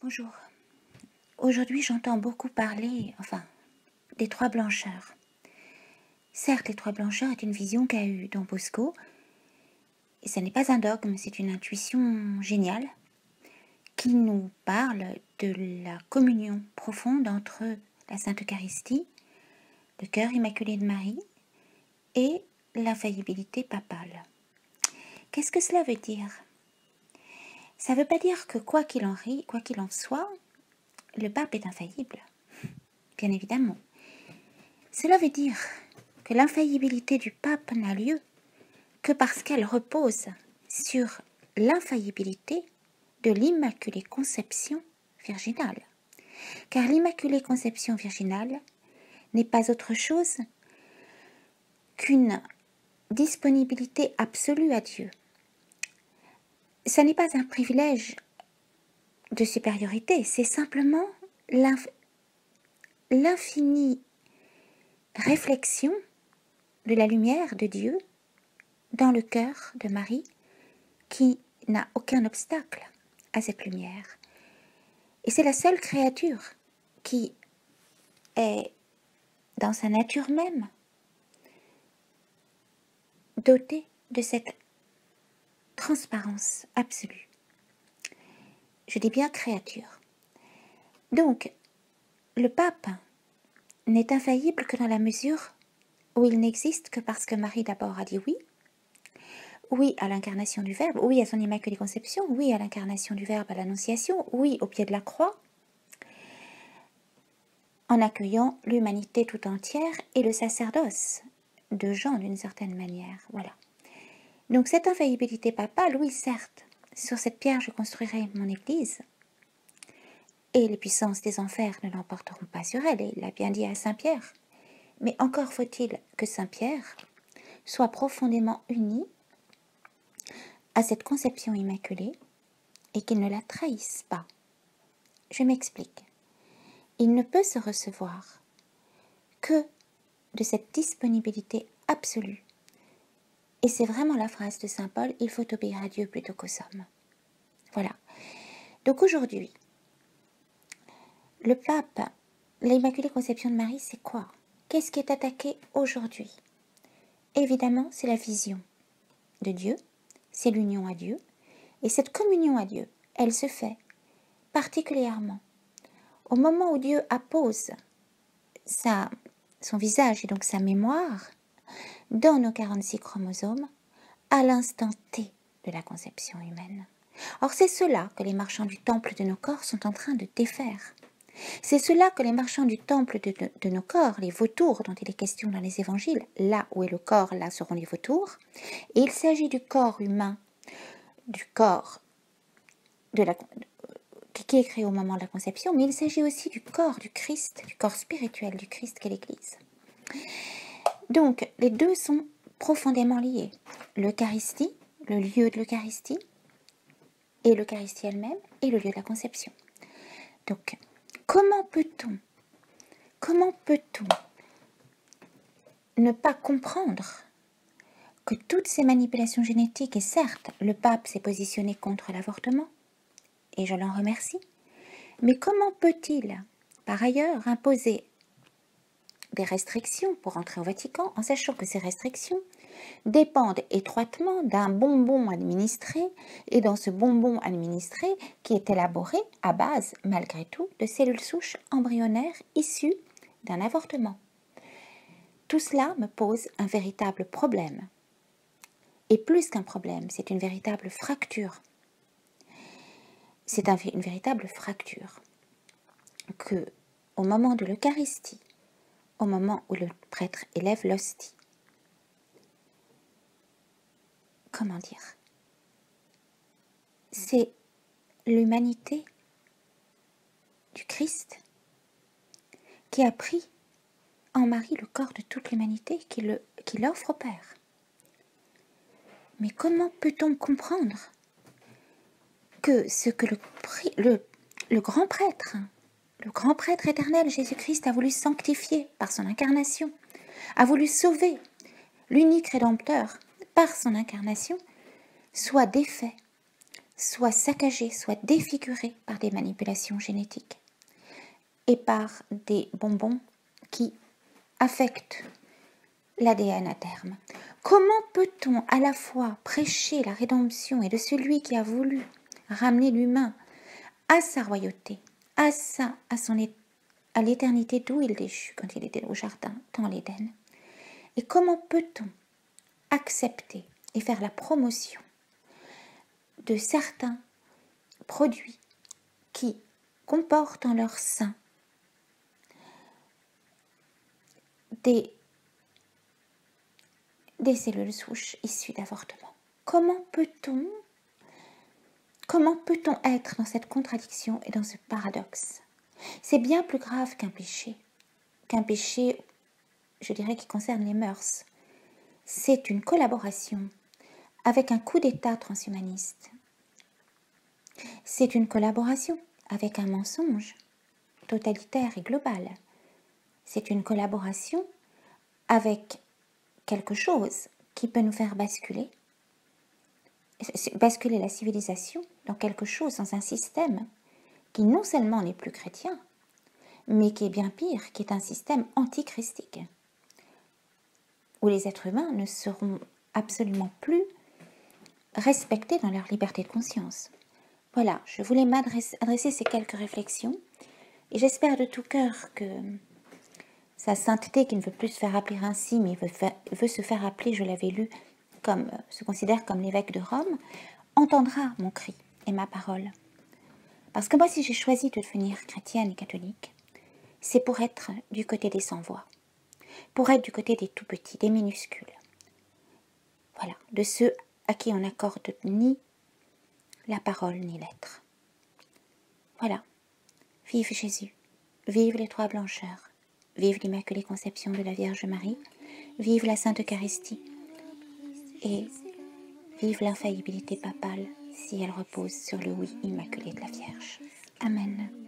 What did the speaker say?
Bonjour. Aujourd'hui, j'entends beaucoup parler, des trois blancheurs. Certes, les trois blancheurs est une vision qu'a eue Don Bosco, et ce n'est pas un dogme, c'est une intuition géniale qui nous parle de la communion profonde entre la Sainte Eucharistie, le cœur immaculé de Marie et l'infaillibilité papale. Qu'est-ce que cela veut dire? Ça ne veut pas dire que quoi qu'il en soit, le pape est infaillible, bien évidemment. Cela veut dire que l'infaillibilité du pape n'a lieu que parce qu'elle repose sur l'infaillibilité de l'Immaculée Conception virginale. Car l'Immaculée Conception virginale n'est pas autre chose qu'une disponibilité absolue à Dieu. Ça n'est pas un privilège de supériorité, c'est simplement l'infinie réflexion de la lumière de Dieu dans le cœur de Marie qui n'a aucun obstacle à cette lumière. Et c'est la seule créature qui est dans sa nature même dotée de cette transparence absolue. Je dis bien créature. Donc, le pape n'est infaillible que dans la mesure où il n'existe que parce que Marie d'abord a dit oui. Oui à l'incarnation du Verbe, oui à son Immaculée Conception, oui à l'incarnation du Verbe à l'Annonciation, oui au pied de la croix, en accueillant l'humanité tout entière et le sacerdoce de Jean d'une certaine manière. Voilà. Donc cette infaillibilité papale, oui certes, sur cette pierre je construirai mon Église, et les puissances des enfers ne l'emporteront pas sur elle, et il l'a bien dit à Saint-Pierre. Mais encore faut-il que Saint-Pierre soit profondément uni à cette conception immaculée et qu'il ne la trahisse pas. Je m'explique. Il ne peut se recevoir que de cette disponibilité absolue. Et c'est vraiment la phrase de Saint Paul, il faut obéir à Dieu plutôt qu'aux hommes. Voilà. Donc aujourd'hui, le pape, l'Immaculée Conception de Marie, c'est quoi? Qu'est-ce qui est attaqué aujourd'hui? Évidemment, c'est la vision de Dieu, c'est l'union à Dieu. Et cette communion à Dieu, elle se fait particulièrement au moment où Dieu appose son visage et donc sa mémoire dans nos 46 chromosomes à l'instant T de la conception humaine. Or, c'est cela que les marchands du temple de nos corps sont en train de défaire. C'est cela que les marchands du temple de nos corps, les vautours dont il est question dans les évangiles, là où est le corps, là seront les vautours. Et il s'agit du corps humain, du corps qui est créé au moment de la conception, mais il s'agit aussi du corps du Christ, du corps spirituel du Christ qu'est l'Église. Donc, les deux sont profondément liés. L'Eucharistie, le lieu de l'Eucharistie, et l'Eucharistie elle-même, et le lieu de la conception. Donc, comment peut-on ne pas comprendre que toutes ces manipulations génétiques, et certes, le pape s'est positionné contre l'avortement, et je l'en remercie, mais comment peut-il, par ailleurs, imposer des restrictions pour entrer au Vatican, en sachant que ces restrictions dépendent étroitement d'un bonbon administré, et dans ce bonbon administré qui est élaboré à base, malgré tout, de cellules souches embryonnaires issues d'un avortement. Tout cela me pose un véritable problème. Et plus qu'un problème, c'est une véritable fracture. C'est une véritable fracture que, au moment de l'Eucharistie, au moment où le prêtre élève l'hostie, comment dire, c'est l'humanité du Christ qui a pris en Marie le corps de toute l'humanité, qui l'offre au Père. Mais comment peut-on comprendre que ce que le grand prêtre éternel Jésus-Christ a voulu sanctifier par son incarnation, a voulu sauver l'unique Rédempteur par son incarnation, soit défait soit saccagée, soit défigurée par des manipulations génétiques et par des bonbons qui affectent l'ADN à terme. Comment peut-on à la fois prêcher la rédemption et de celui qui a voulu ramener l'humain à sa royauté, à l'éternité d'où il déchut quand il était au jardin, dans l'Éden, et comment peut-on accepter et faire la promotion de certains produits qui comportent en leur sein des cellules souches issues d'avortement. Comment peut-on être dans cette contradiction et dans ce paradoxe? C'est bien plus grave qu'un péché, je dirais, qui concerne les mœurs. C'est une collaboration avec un coup d'État transhumaniste. C'est une collaboration avec un mensonge totalitaire et global. C'est une collaboration avec quelque chose qui peut nous faire basculer la civilisation dans quelque chose, dans un système qui non seulement n'est plus chrétien, mais qui est bien pire, qui est un système antichristique, où les êtres humains ne seront absolument plus respectés dans leur liberté de conscience. Voilà, je voulais adresser ces quelques réflexions, et j'espère de tout cœur que sa sainteté, qui ne veut plus se faire appeler ainsi, mais veut se faire appeler, je l'avais lu, se considère comme l'évêque de Rome, entendra mon cri et ma parole. Parce que moi, si j'ai choisi de devenir chrétienne et catholique, c'est pour être du côté des sans-voix, pour être du côté des tout-petits, des minuscules. Voilà, de ceux à qui on n'accorde ni la parole ni l'être. Voilà, vive Jésus, vive les trois blancheurs, vive l'Immaculée Conception de la Vierge Marie, vive la Sainte Eucharistie et vive l'infaillibilité papale si elle repose sur le oui immaculé de la Vierge. Amen.